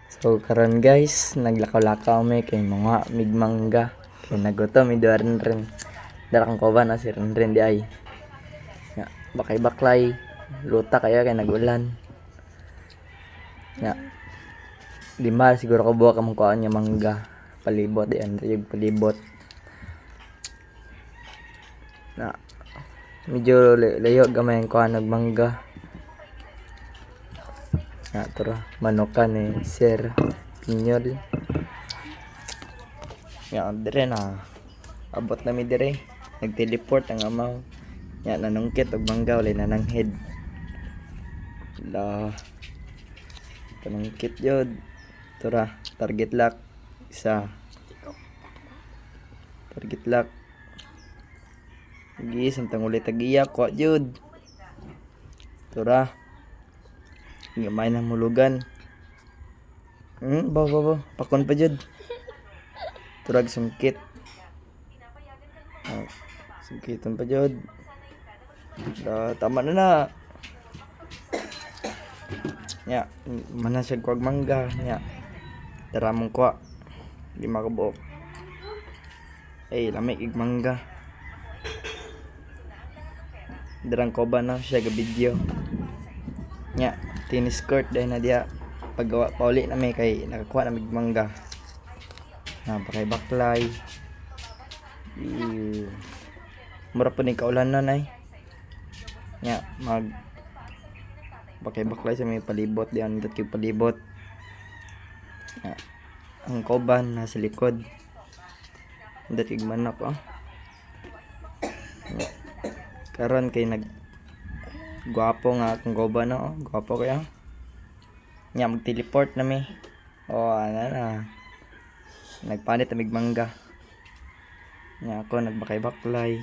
So karon guys, naglakaw-lakaw mi kay mga migmangga. Kay nagutom mi rin. Darakang ko ba na si rin di ay. Ya, bakay baklay, luta kaya kay nagulan. Ya. Lima siguro ko buwa kamong kuan niya mangga. Palibot di yung palibot. Na medyo layo gamay ang kuan nagmangga. Na tara manukan ni Sir Pinyol. Ya dire na abot na mi dire. Nag-teleport ang amaw. Ya nanungkit og mangga wala nananghead. La panungkit yod. Tara target lock isa. Target lock. Gi samtang ulit tagiya ko jud. Tara. Gamay na mulugan. Bawa. Pakon pa jud. Turag sungkit. Sungkitan pa jud. Tama na. Ya, mana siya kuwag mangga. Ya. Tara mong kuwa. 5 ka buok. Lamig ig mangga. Darang ko ba na siya ga video. Ya, tennis court dahil na diya paggawa pauli na may kay nakakuha na migmangga. Na bakay baklay. Mura po ni kaulan na ay. Ya, bakay baklay sa may palibot diyan dito kay palibot. Ya, ang koban nasa likod. Dito kay manok oh. Ya. Karon kay gwapo nga akong goba no, gwapo kaya. Nya mag-teleport na mi. Ana na. Nagpanit na migmangga. Nya ako nagbakay baklay.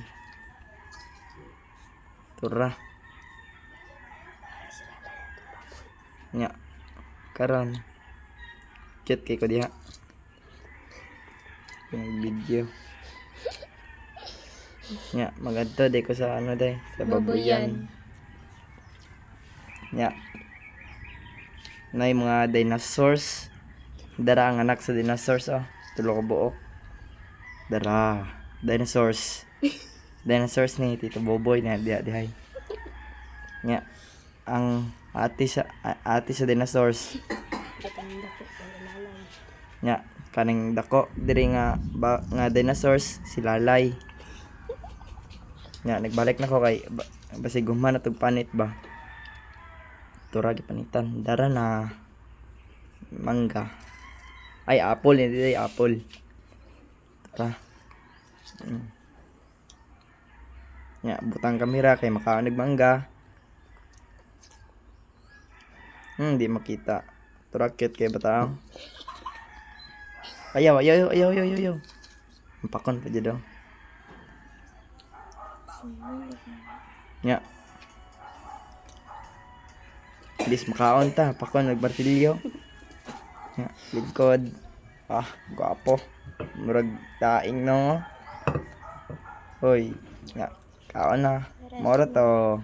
Tura. Nya karon chat kay ko diha. Yung video. Nya magadto day ko sa ano day, sa babuyan. Ya. Nay mga dinosaurs. Dara ang anak sa dinosaurs oh. Tulo ka buok. Dara. Dinosaurs. Dinosaurs ni Tito Boboy na dihay. Ya. Ang ate sa dinosaurs. Ya, kaning dako diri nga nga dinosaurs si Lalay. Ya, nagbalik na ko kay basig guman na tug panit ba. Turag panitan dara na mangga ay apple hindi ay apple tara ya butang kamera kay makaanag mangga di makita turag cute kay bataw ayaw pakon pa jud ya Bis makaon ta, pakon nagbartilyo. Ya, lingkod. Gwapo. Murag taing no. Hoy, ya, kaon na. Mora to.